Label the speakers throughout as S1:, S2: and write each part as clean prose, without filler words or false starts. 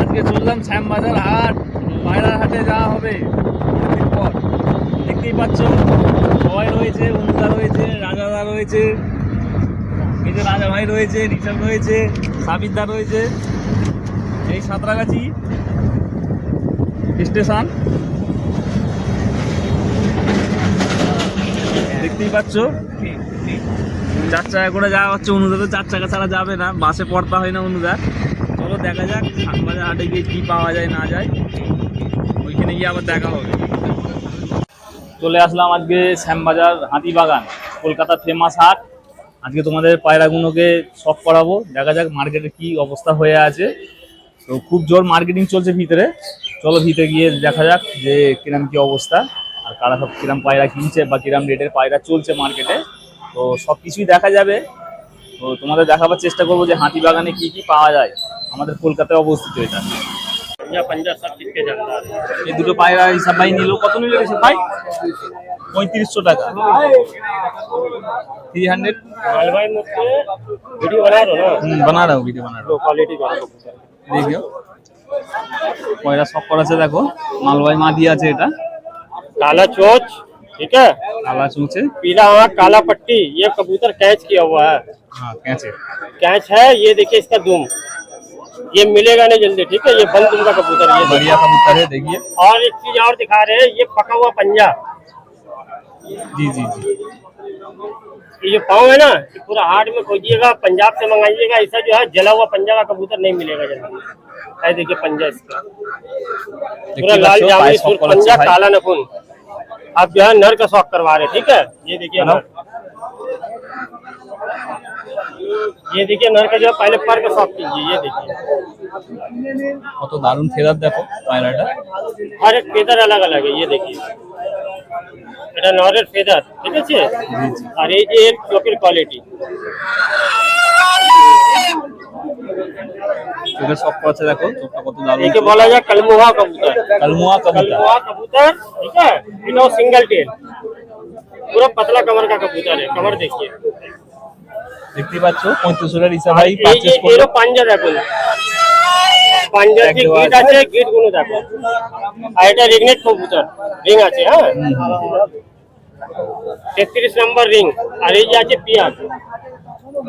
S1: আজকে চললাম শ্যামবাজার হাট, পায়রার হাটে যাওয়া হবে অনেকদিন পর। দেখতেই পাচ্ছ সবাই রয়েছে, অনুদা রয়েছে, রাজাদা রয়েছে, এই যে রাজা ভাই রয়েছে, রিচার্ড রয়েছে, সাবিরদা রয়েছে। এই সাঁতরাগাছি স্টেশন দেখতেই পাচ্ছ। 4 চাকা করে যাওয়া হচ্ছে, অনুদা তো 4 চাকা ছাড়া যাবে না, বাসে পড়তে হয় না অনুদা। চলো দেখা যাক শ্যামবাজার হাটে গিয়ে কী পাওয়া যায় না যায়, ওইখানে গিয়ে আবার দেখা হবে। চলে আসলাম আজকে শ্যামবাজার হাতিবাগান, কলকাতার ফেমাস হাট। আজকে তোমাদের পায়রাগুলোকে শখ করাবো, দেখা যাক মার্কেটে কি অবস্থা হয়ে আছে। তো খুব জোর মার্কেটিং চলছে ভিতরে, চলো ভিতরে গিয়ে দেখা যাক যে কিরম কি অবস্থা, আর কারা সব কিরম পায়রা কিনছে বা কিরম রেটের পায়রা চলছে মার্কেটে। তো সব কিছুই দেখা যাবে। তো তোমাদের দেখাবার চেষ্টা করবো যে হাতিবাগানে কি কি পাওয়া যায়। আমাদের কলকাতায় অবস্থিত এটা। এই দুটো পায়রা হিসাব ভাই নিল, কত নিল হিসাব ভাই? 3500 টাকা। 300
S2: वीडियो बना रहे हो ना?
S1: बना रहा हूँ, वीडियो बना रहा हूँ।
S2: क्वालिटी का
S1: देखियो পয়রা সব করেছে, দেখো মালবাই মা দিয়ে আছে। এটা
S2: काला चोच, ठीक है,
S1: কালা চুঁচে,
S2: पीला आँख, काला पट्टी। ये कबूतर कैच किया हुआ है,
S1: हाँ कैसे
S2: कैच है। ये देखिए इसका दुम, ये मिलेगा नहीं जल्दी, ठीक है। ये बंद दुम का कबूतर, ये
S1: बढ़िया कबूतर है, देखिए।
S2: और एक चीज और दिखा रहे हैं, ये पका हुआ पंजा।
S1: जी जी जी,
S2: ये जो पाँव है ना, ये पूरा हाट में खोजिएगा, पंजाब से मंगाइएगा। ऐसा जो है जला हुआ पंजा का कबूतर नहीं मिलेगा जल्दी। है देखिए पंजा इसका, पूरा लाल जामुनी सुर्ख पंजा, काला नखून। आप जो है नर का शौक करवा रहे, ठीक है। ये देखिए नर, ये देखिए नर का जो है पहले पर का शौक कीजिए। ये देखिए
S1: কত দারুণ ফেদার দেখো পায়রাটা।
S2: हर एक फेदर अलग अलग है। ये देखिए এটা নরের ফেদার, ঠিক আছে। আর এই যে এর চোখের কোয়ালিটি,
S1: চোখের সব আছে দেখো, চোখটা কত দারুণ।
S2: একে বলা যায় কালমুহা কবুতর।
S1: কালমুয়া কবুতর,
S2: কালমুহা কবूतर, ठीक है। इनो सिंगल टेल, पूरा पतला कमर का कबूतर है। कमर देखिए,
S1: দেখতে পাচ্ছ 3500 টাকা হিসাব ভাই
S2: এই
S1: পারচেজ
S2: যে
S1: করলো।
S2: এর পাঞ্জা দেখুন, পাঞ্জার যে গিট আছে, গিট গুলো দেখো। আর এটা রিগনেট কবুতর, রিং আছে। হ্যাঁ, 33 নম্বর রিং। আর এই যে আছে পিয়ার।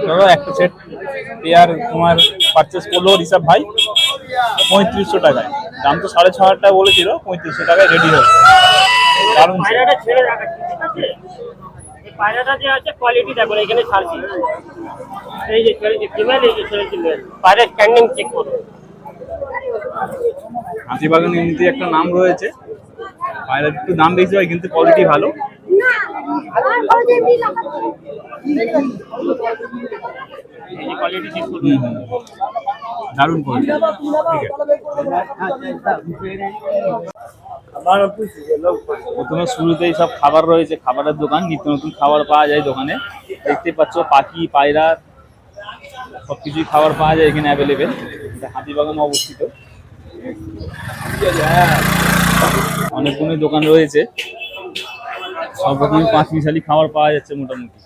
S1: ধরো একটা সেট পেয়ার তোমার পারচেজ করলো ঋষভ ভাই 3500 টাকায়। দাম তো 6500 টাকা বলেছিল, 3500 টাকায় রেডি হবে। দারুণ
S2: পায়রাটা ছেড়ে রাখাচ্ছি, ঠিক আছে। এই পায়রাটা যে আছে কোয়ালিটি দেখো, এখানে ছাড়ছি। এই যে ছেড়েছি ফিমেল, এই যে ছেড়েছি মেল। পায়রা স্ট্যান্ডিং চেক করো।
S1: হাতিবাগান এমনিতে একটা নাম রয়েছে, পায়রা একটু দাম বেশি হয় কিন্তু কোয়ালিটি ভালো।
S2: এই কোয়ালিটি চেক করো।
S1: দারুণ কোয়ালিটি, ঠিক আছে। প্রথমে শুরুতেই সব খাবার রয়েছে, খাবারের দোকান, নিত্য নতুন খাবার পাওয়া যায় দোকানে। দেখতে পাচ্ছ পাখি, পায়রা সবকিছুই খাবার পাওয়া যায় এখানে অ্যাভেলেবেল। এটা হাতিবাগানে অবস্থিত। অনেকগুলো দোকান রয়েছে, সব রকমই 5 মিশালি খাবার পাওয়া যাচ্ছে মোটামুটি।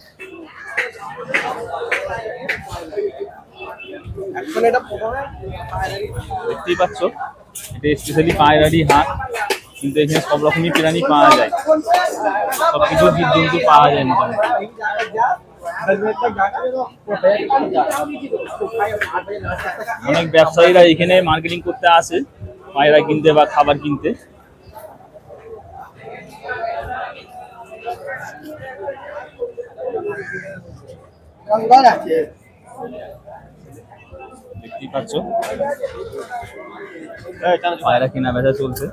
S1: দেখতেই পাচ্ছ এটা স্পেশালি পায়রারি হাট, কিন্তু এখানে সব রকমই প্রাণী পাওয়া যায়, সবকিছু জীবজন্তু পাওয়া যায় মোটামুটি। অনেক ব্যবসায়ীরা এখানে মার্কেটিং করতে আসে পায়রা কিনতে বা খাবার কিনতে। দেখতেই পাচ্ছ পায়রা কেনা বেচা চলছে।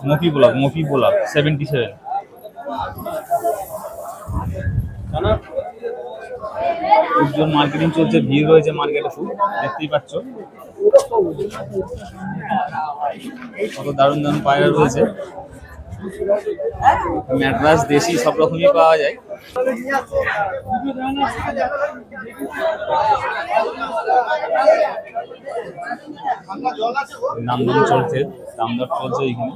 S1: মফি ব্লগ 77। খুব মার্কেটিং চলছে, ভিড় রয়েছে মার্কেটে খুব, দেখতেই পাচ্ছ কত দারুণ দারুণ পায়রা রয়েছে। ম্যাড্রাস দেশি সব রকমই পাওয়া যায়। দামদর চলছে, দামদর চলছে এখানে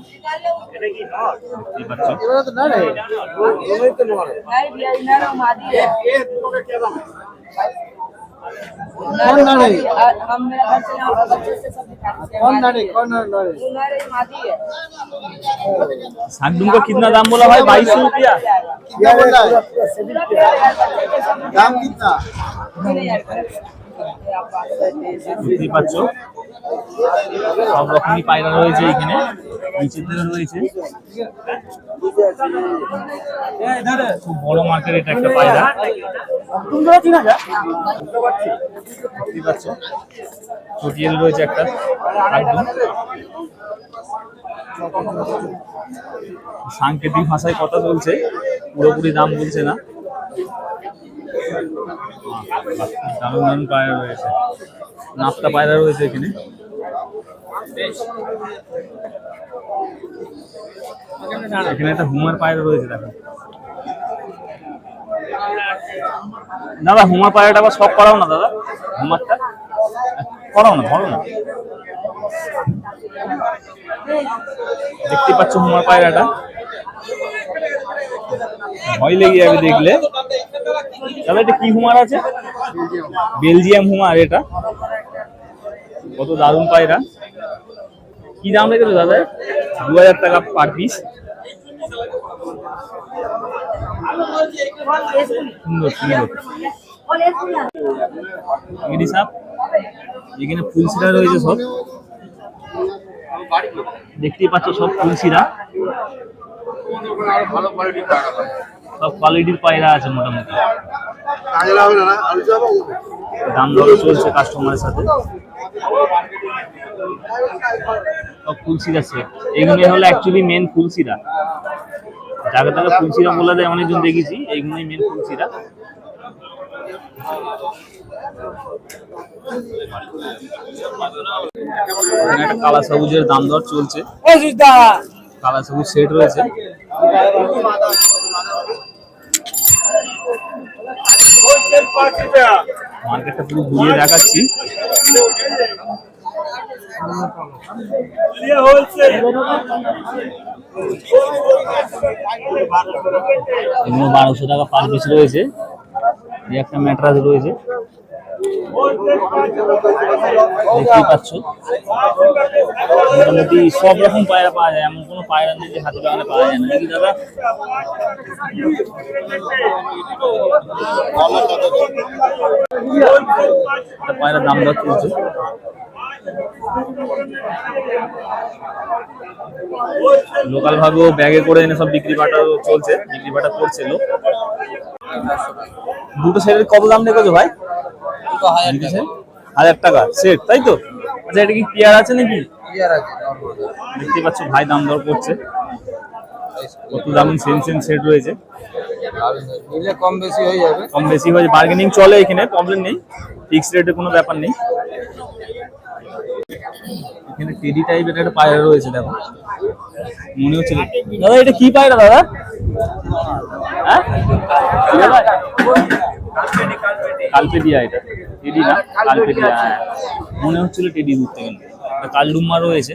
S1: দেখতেই পাচ্ছ। सागडूम का कितना दाम बोला भाई? 2200 रुपया।
S3: क्या बोल रहा है? दाम कितना?
S1: দেখতেই পাচ্ছ সব রকমই পায়রা রয়েছে এখানে, নিচে থেকে রয়েছে। খুব বড় মার্কেট এটা একটা পায়রা। দেখতেই পাচ্ছ চটিয়াল রয়েছে একটা সাগডুম। সাংকেতিক ভাষায় কথা বলছে, পুরোপুরি দাম বলছে না। দারুণ দারুণ পায়রা রয়েছে, নাপ্তা পায়রা রয়েছে এখানে। এখানে একটা হুমার পায়রা রয়েছে দেখো দাদা। হুমার পায়রাটা আবার শখ করাও না দাদা, হুমারটা করাও না, ধরো না। দেখতে পাচ্ছ হুমার পায়রাটা, ভয় লেগে যাবে দেখলে। দাদা এটা কি হুমার আছে? Belgium homer. এটা কত দারুণ পায়রা। কি দাম রেখেছো দাদা? 2000 টাকা পার পিস। সুন্দর সুন্দর। এখানে ফুলসিরা রয়েছে সব, দেখতেই পাচ্ছ সব ফুলসিরা। সব কোয়ালিটির পায়রা আছে মোটামুটি। দাম দর চলছে কাস্টমারের সাথে। সব ফুলসিরা সেট, এগুলো হলো অ্যাকচুয়ালি মেন ফুলসিরা। যাকে তাকে ফুলসিরা বলে দেয়, অনেকজন দেখেছি। এইগুলোই মেন ফুলসিরা। একটা কালা সবুজের দাম দর চলছে, কালা সবুজ সেট রয়েছে। মার্কেটটা পুরো ঘুরিয়ে দেখাচ্ছি। এগুলো 1200 টাকা পার পিস রয়েছে। একটা ম্যাট্রাস রয়েছে, দেখতেই পাচ্ছ। মোটামুটি সব রকম পায়রা পাওয়া যায়, এমন কোনো পায়রা নেই যে হাতে বাগানে পাওয়া যায় না, নাকি দাদা? পায়রার দাম দর চলছে। লোকাল ভাবেও ব্যাগে করে এনে সব বিক্রি বাটা চলছে, বিক্রি বাটা করছে লোক। দুটো সেটের কত দাম রেখেছো ভাই? 1000 টাকা সেট, তাই তো? আচ্ছা এটা কি পেয়ার আছে নাকি? দেখতে পাচ্ছ ভাই দাম দর করছে। কত দামি সেম সেম সেট রয়েছে,
S3: কম বেশি হয়ে যাবে।
S1: কম বেশি হয়ে যাবে, বার্গেনিং চলে এখানে, প্রবলেম নেই, ফিক্সড রেটে কোনো ব্যাপার নেই। এখানে টেডি টাইপের একটা পায়রা রয়েছে দেখো, মনে হচ্ছে। দাদা এটা কি পায়রা দাদা? হ্যাঁ কালপেডিয়া, এটা টেডি না, কালপেডিয়া। হ্যাঁ মনে হচ্ছিল টেডি ঘুরতে গেলে। কালডুম্মা রয়েছে।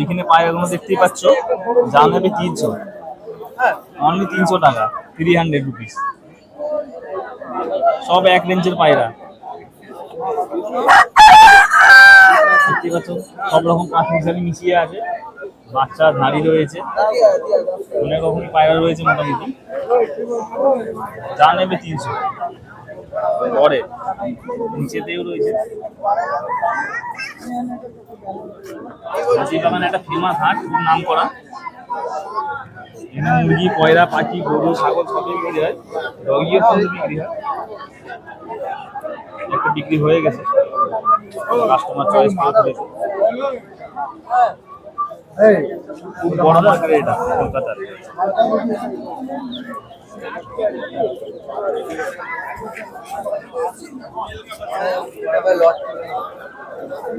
S1: এখানে পায়রাগুলো দেখতেই পাচ্ছ, যা নেবে 300, অনলি 300 টাকা, 300 রুপিস। সব এক রেঞ্জের পায়রা দেখতে পাচ্ছ। সব রকম পাখি হিসাবে মিশিয়ে আছে, বাচ্চা ধাড়ি রয়েছে, অনেক রকম পায়রা রয়েছে মোটামুটি। যা নেবে 300 পরে। নিচেতেও রয়েছে। হাতিবাগান একটা ফেমাস হাট, খুব নাম করা। এখানে মুরগি, পয়রা, পাখি, গরু, ছাগল সবই বিক্রি হয়, ডগিও কিন্তু বিক্রি হয়। একটা বিক্রি হয়ে গেছে, কাস্টমার চয়েস করে ফেলেছে। খুব বড় মার্কেট এটা কলকাতার।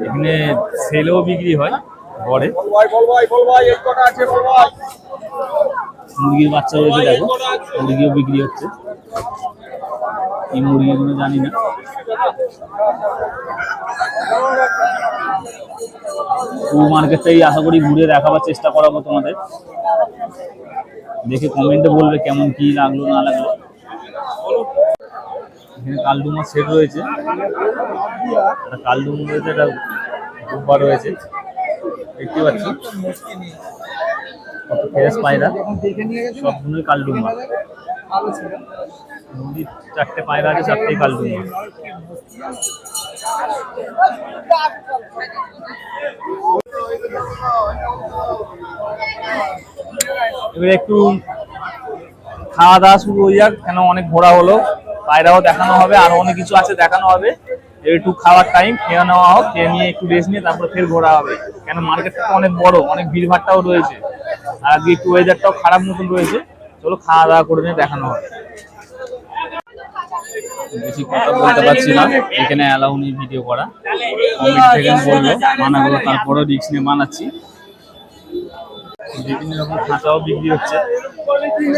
S1: এখানে সেলেও বিক্রি হয় ঘরে। মুরগির বাচ্চা রয়েছে, দেখো মুরগিও বিক্রি হচ্ছে। এই মুরগিগুলো জানি না। পুরো মার্কেটটাই আশা করি ঘুরে দেখাবার চেষ্টা করাবো তোমাদের, দেখে কমেন্টে বলবে কেমন কি লাগলো না লাগলো। এখানে কালডুমার সেট রয়েছে, একটা কালডুম রয়েছে, একটা ডুব্বা রয়েছে, দেখতে পাচ্ছ কত ফ্রেশ পায়রা, সবগুলোই কালডুমা। নদীর 4টে পায়রা আছে, 4টেই কালডুমা। এবারে একটু খাওয়া দাওয়া শুরু হয়ে যাক, কেন অনেক ঘোরা হলো। পায়রাও দেখানো হবে, আরো অনেক কিছু আছে দেখানো হবে। একটু খাওয়ার টাইম, খেয়ে নেওয়া হোক, খেয়ে নিয়ে একটু রেস্ট নিয়ে তারপরে ফের ঘোরা হবে। কেন মার্কেটটা অনেক বড়, অনেক ভিড়ভাড়টাও রয়েছে, আর আজকে একটু ওয়েদারটাও খারাপ মতন রয়েছে। চলো খাওয়া দাওয়া করে নিয়ে দেখানো হবে। বেশি কথা বলতে পারছি না, এখানে অ্যালাউ নেই ভিডিও করা। কমেন্ট থেকে বলবো মানা করবো, তারপরেও রিস্ক নিয়ে বানাচ্ছি। বিভিন্ন রকম খাঁচাও বিক্রি হচ্ছে,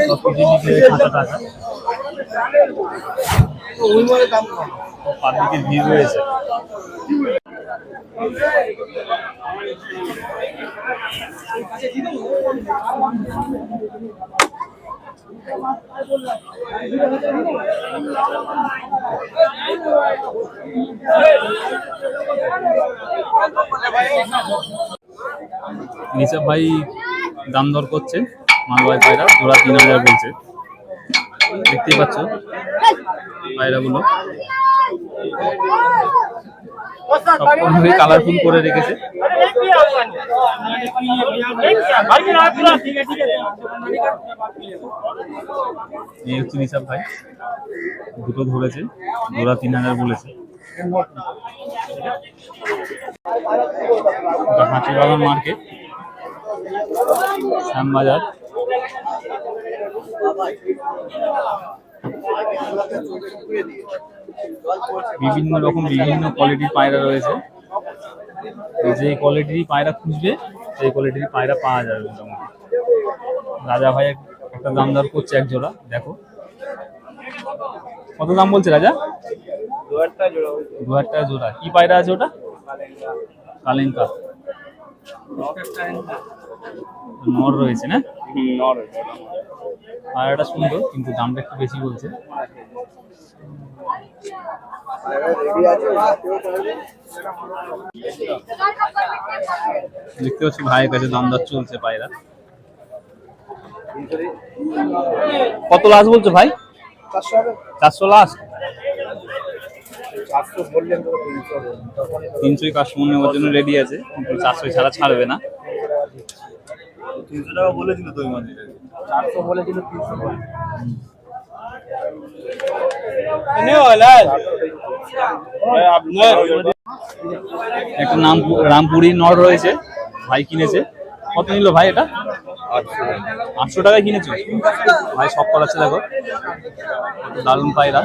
S1: সবকিছু বিক্রি হচ্ছে, খাঁচা টাকা। পাবলিকের ভিড় রয়েছে। নিসাব ভাই দাম দর করছে মালবাহী পায়রা, জোড়া 3000 বলছে। দেখতেই পাচ্ছ পায়রাগুলো সবগুলোকে কালারফুল করে রেখেছে। এই হচ্ছে নিসাব ভাই, দুটো ধরেছে, জোড়া 3000 বলেছে। হাতিবাগান মার্কেট, শ্যামবাজার। বিভিন্ন রকম বিভিন্ন কোয়ালিটির পায়রা রয়েছে, যে কোয়ালিটির পায়রা খুঁজবে সেই কোয়ালিটির পায়রা পাওয়া যাবে মোটামুটি। রাজা ভাই একটা দাম দর করছে এক জোড়া, দেখো কত দাম বলছে রাজা? 2000 টাকা জোড়া। কি পায়রা আছে ওটা? কালিঙ্কা নর রয়েছে না? পায়রাটা সুন্দর, কিন্তু দামটা একটু বেশি বলছে। দেখতে পাচ্ছি ভাইয়ের কাছে দাম দর চলছে পায়রা। কত লাস্ট বলছো ভাই? 400 লাস্ট। 300 কাস্টমার নেওয়ার জন্য রেডি আছে, কিন্তু 400 ছাড়া ছাড়বে না। 300 টাকা বলেছিল তো ওই মাঝে, 400 বলেছিল, 300 বলে। একটা রামপুরি নর রয়েছে, ভাই কিনেছে। কত নিল ভাই এটা? 800 টাকায় কিনেছো ভাই? সব করাচ্ছে, দেখো দারুণ পায়রা।